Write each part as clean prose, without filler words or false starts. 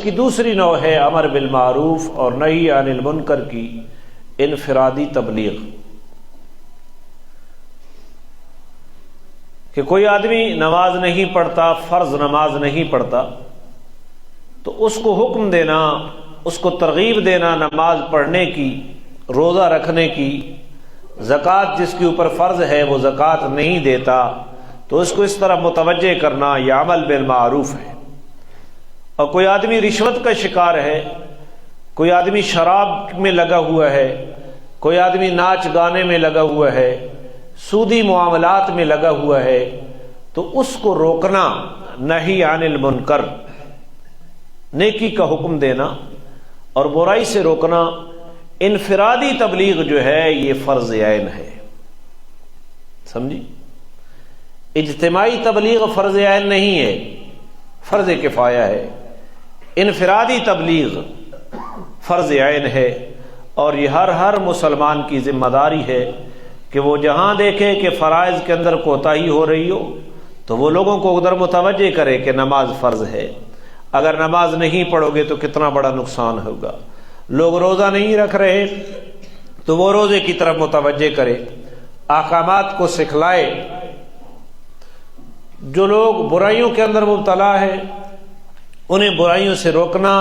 کی دوسری نوع ہے امر بالمعروف اور نہی عن المنکر کی انفرادی تبلیغ، کہ کوئی آدمی نماز نہیں پڑھتا، فرض نماز نہیں پڑھتا، تو اس کو حکم دینا، اس کو ترغیب دینا نماز پڑھنے کی، روزہ رکھنے کی، زکوٰۃ جس کے اوپر فرض ہے وہ زکوٰۃ نہیں دیتا، تو اس کو اس طرح متوجہ کرنا یہ عمل بالمعروف ہے۔ اور کوئی آدمی رشوت کا شکار ہے، کوئی آدمی شراب میں لگا ہوا ہے، کوئی آدمی ناچ گانے میں لگا ہوا ہے، سودی معاملات میں لگا ہوا ہے، تو اس کو روکنا، نہی عن المنکر، نیکی کا حکم دینا اور برائی سے روکنا، انفرادی تبلیغ جو ہے یہ فرض عین ہے، سمجھی؟ اجتماعی تبلیغ فرض عین نہیں ہے، فرض کفایہ ہے، انفرادی تبلیغ فرض عین ہے، اور یہ ہر مسلمان کی ذمہ داری ہے کہ وہ جہاں دیکھے کہ فرائض کے اندر کوتاہی ہو رہی ہو تو وہ لوگوں کو ادھر متوجہ کرے کہ نماز فرض ہے۔ اگر نماز نہیں پڑھو گے تو کتنا بڑا نقصان ہوگا، لوگ روزہ نہیں رکھ رہے تو وہ روزے کی طرف متوجہ کرے، احکامات کو سکھلائے، جو لوگ برائیوں کے اندر مبتلا ہے انہیں برائیوں سے روکنا،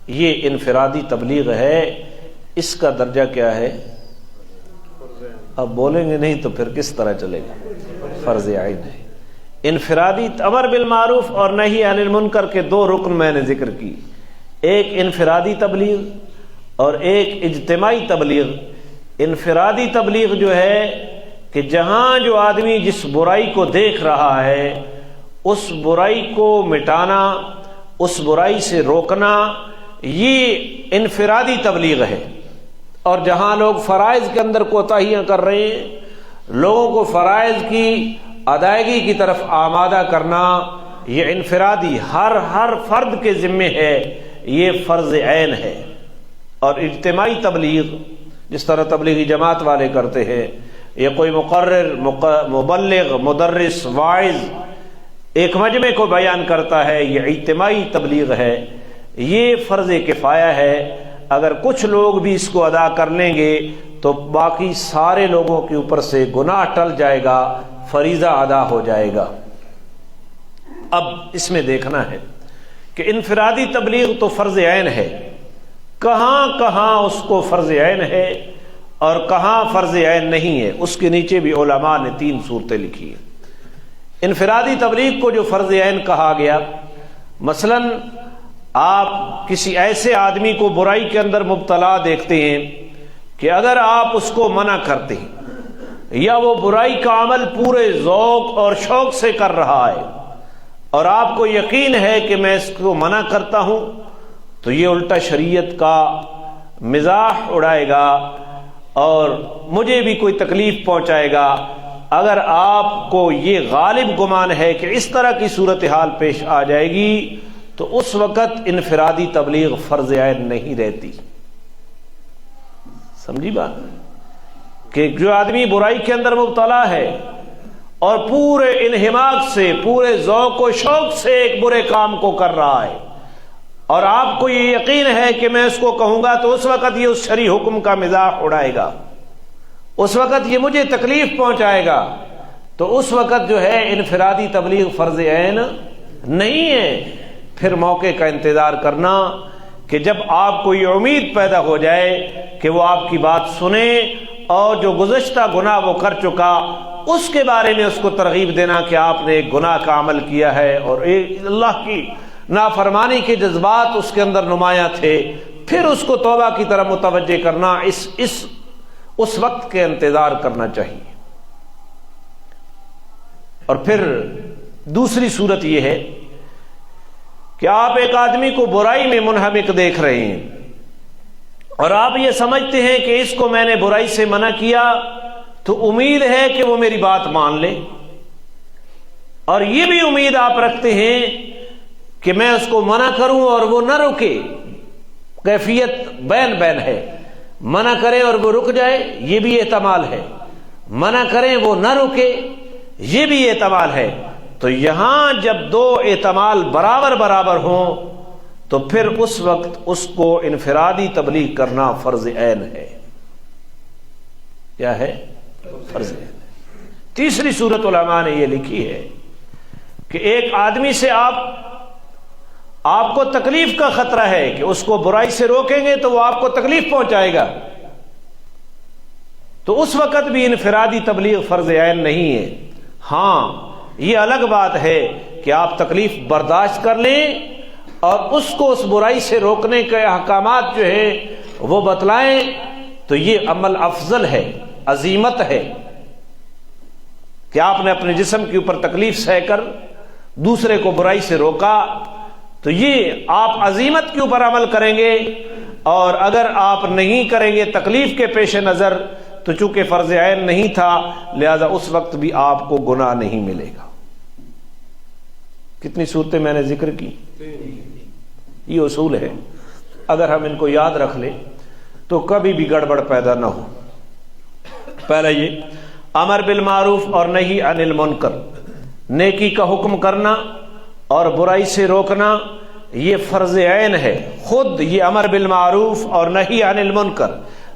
یہ انفرادی تبلیغ ہے۔ اس کا درجہ کیا ہے؟ اب بولیں گے نہیں تو پھر کس طرح چلے گا؟ فرض عین ہے۔ انفرادی امر بالمعروف اور نہی عن المنکر کے دو رکن میں نے ذکر کی، ایک انفرادی تبلیغ اور ایک اجتماعی تبلیغ۔ انفرادی تبلیغ جو ہے کہ جہاں جو آدمی جس برائی کو دیکھ رہا ہے اس برائی کو مٹانا، اس برائی سے روکنا، یہ انفرادی تبلیغ ہے۔ اور جہاں لوگ فرائض کے اندر کوتاہیاں کر رہے ہیں، لوگوں کو فرائض کی ادائیگی کی طرف آمادہ کرنا، یہ انفرادی ہر فرد کے ذمے ہے، یہ فرض عین ہے۔ اور اجتماعی تبلیغ جس طرح تبلیغی جماعت والے کرتے ہیں، یہ کوئی مقرر، مبلغ، مدرس، واعظ ایک مجمع کو بیان کرتا ہے، یہ اجتماعی تبلیغ ہے، یہ فرض کفایہ ہے۔ اگر کچھ لوگ بھی اس کو ادا کر لیں گے تو باقی سارے لوگوں کے اوپر سے گناہ ٹل جائے گا، فریضہ ادا ہو جائے گا۔ اب اس میں دیکھنا ہے کہ انفرادی تبلیغ تو فرض عین ہے، کہاں کہاں اس کو فرض عین ہے اور کہاں فرض عین نہیں ہے، اس کے نیچے بھی علماء نے 3 صورتیں لکھی ہیں۔ انفرادی تبلیغ کو جو فرض عین کہا گیا، مثلا آپ کسی ایسے آدمی کو برائی کے اندر مبتلا دیکھتے ہیں کہ اگر آپ اس کو منع کرتے ہیں یا وہ برائی کا عمل پورے ذوق اور شوق سے کر رہا ہے اور آپ کو یقین ہے کہ میں اس کو منع کرتا ہوں تو یہ الٹا شریعت کا مزاح اڑائے گا اور مجھے بھی کوئی تکلیف پہنچائے گا، اگر آپ کو یہ غالب گمان ہے کہ اس طرح کی صورتحال پیش آ جائے گی تو اس وقت انفرادی تبلیغ فرض عین نہیں رہتی۔ سمجھی بات؟ کہ جو آدمی برائی کے اندر مبتلا ہے اور پورے انہماک سے، پورے ذوق و شوق سے ایک برے کام کو کر رہا ہے اور آپ کو یہ یقین ہے کہ میں اس کو کہوں گا تو اس وقت یہ اس شرعی حکم کا مزاح اڑائے گا، اس وقت یہ مجھے تکلیف پہنچائے گا، تو اس وقت جو ہے انفرادی تبلیغ فرض عین نہیں ہے۔ پھر موقع کا انتظار کرنا کہ جب آپ کو یہ امید پیدا ہو جائے کہ وہ آپ کی بات سنے اور جو گزشتہ گناہ وہ کر چکا اس کے بارے میں اس کو ترغیب دینا کہ آپ نے ایک گناہ کا عمل کیا ہے اور اللہ کی نافرمانی کے جذبات اس کے اندر نمایاں تھے، پھر اس کو توبہ کی طرف متوجہ کرنا، اس وقت کے انتظار کرنا چاہیے۔ اور پھر دوسری صورت یہ ہے کہ آپ ایک آدمی کو برائی میں منہمک دیکھ رہے ہیں اور آپ یہ سمجھتے ہیں کہ اس کو میں نے برائی سے منع کیا تو امید ہے کہ وہ میری بات مان لے، اور یہ بھی امید آپ رکھتے ہیں کہ میں اس کو منع کروں اور وہ نہ رکے۔ کیفیت بین ہے، منع کرے اور وہ رک جائے یہ بھی احتمال ہے، منع کریں وہ نہ رکے یہ بھی احتمال ہے۔ تو یہاں جب 2 احتمال برابر ہوں تو پھر اس وقت اس کو انفرادی تبلیغ کرنا فرض عین ہے. کیا ہے؟ فرض عین. تیسری صورت علماء نے یہ لکھی ہے کہ ایک آدمی سے آپ کو تکلیف کا خطرہ ہے کہ اس کو برائی سے روکیں گے تو وہ آپ کو تکلیف پہنچائے گا، تو اس وقت بھی انفرادی تبلیغ فرض عین نہیں ہے. ہاں یہ الگ بات ہے کہ آپ تکلیف برداشت کر لیں اور اس کو اس برائی سے روکنے کے احکامات جو ہیں وہ بتلائیں، تو یہ عمل افضل ہے، عزیمت ہے کہ آپ نے اپنے جسم کے اوپر تکلیف سہ کر دوسرے کو برائی سے روکا، تو یہ آپ عزیمت کے اوپر عمل کریں گے. اور اگر آپ نہیں کریں گے تکلیف کے پیش نظر تو چونکہ فرض عین نہیں تھا لہذا اس وقت بھی آپ کو گناہ نہیں ملے گا. کتنی صورتیں میں نے ذکر کی؟ یہ اصول ہے، اگر ہم ان کو یاد رکھ لیں تو کبھی بھی گڑبڑ پیدا نہ ہو. پہلا یہ امر بالمعروف اور نہی عن المنکر، نیکی کا حکم کرنا اور برائی سے روکنا یہ فرض عین ہے. خود یہ امر بالمعروف اور نہی عن المنکر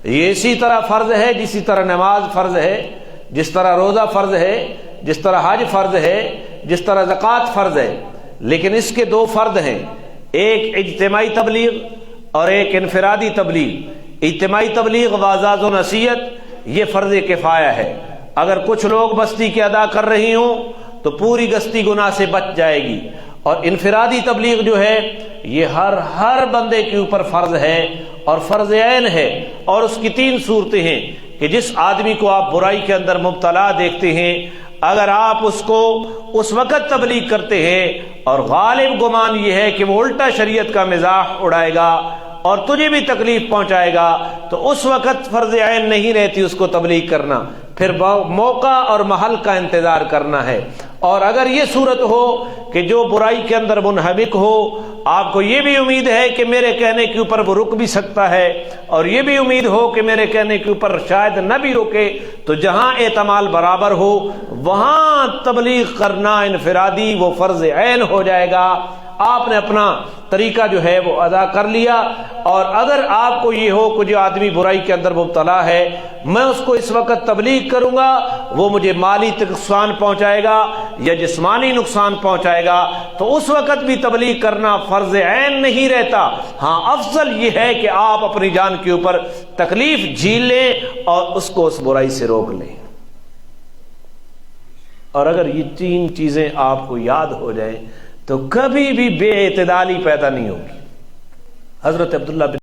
یہ اسی طرح فرض ہے جسی طرح نماز فرض ہے، جس طرح روزہ فرض ہے، جس طرح حج فرض ہے، جس طرح زکوٰۃ فرض ہے. لیکن اس کے دو فرد ہیں، ایک اجتماعی تبلیغ اور ایک انفرادی تبلیغ. اجتماعی تبلیغ واعظ و نصیحت یہ فرض کفایہ ہے. اگر کچھ لوگ بستی کے ادا کر رہی ہوں تو پوری بستی گناہ سے بچ جائے گی. اور انفرادی تبلیغ جو ہے یہ ہر بندے کے اوپر فرض ہے اور فرض عین ہے. اور اس کی تین صورتیں ہیں کہ جس آدمی کو آپ برائی کے اندر مبتلا دیکھتے ہیں اگر آپ اس کو اس وقت تبلیغ کرتے ہیں اور غالب گمان یہ ہے کہ وہ الٹا شریعت کا مزاح اڑائے گا اور تجھے بھی تکلیف پہنچائے گا تو اس وقت فرض عین نہیں رہتی اس کو تبلیغ کرنا، پھر موقع اور محل کا انتظار کرنا ہے. اور اگر یہ صورت ہو کہ جو برائی کے اندر منہمک ہو، آپ کو یہ بھی امید ہے کہ میرے کہنے کے اوپر وہ رک بھی سکتا ہے اور یہ بھی امید ہو کہ میرے کہنے کے اوپر شاید نہ بھی رکے، تو جہاں احتمال برابر ہو وہاں تبلیغ کرنا انفرادی وہ فرض عین ہو جائے گا. آپ نے اپنا طریقہ جو ہے وہ ادا کر لیا. اور اگر آپ کو یہ ہو کہ جو آدمی برائی کے اندر مبتلا ہے میں اس کو اس وقت تبلیغ کروں گا وہ مجھے مالی نقصان پہنچائے گا یا جسمانی نقصان پہنچائے گا، تو اس وقت بھی تبلیغ کرنا فرض عین نہیں رہتا. ہاں افضل یہ ہے کہ آپ اپنی جان کے اوپر تکلیف جھیل لیں اور اس کو اس برائی سے روک لیں. اور اگر یہ تین چیزیں آپ کو یاد ہو جائیں تو کبھی بھی بے اعتدالی پیدا نہیں ہوگی. حضرت عبداللہ بن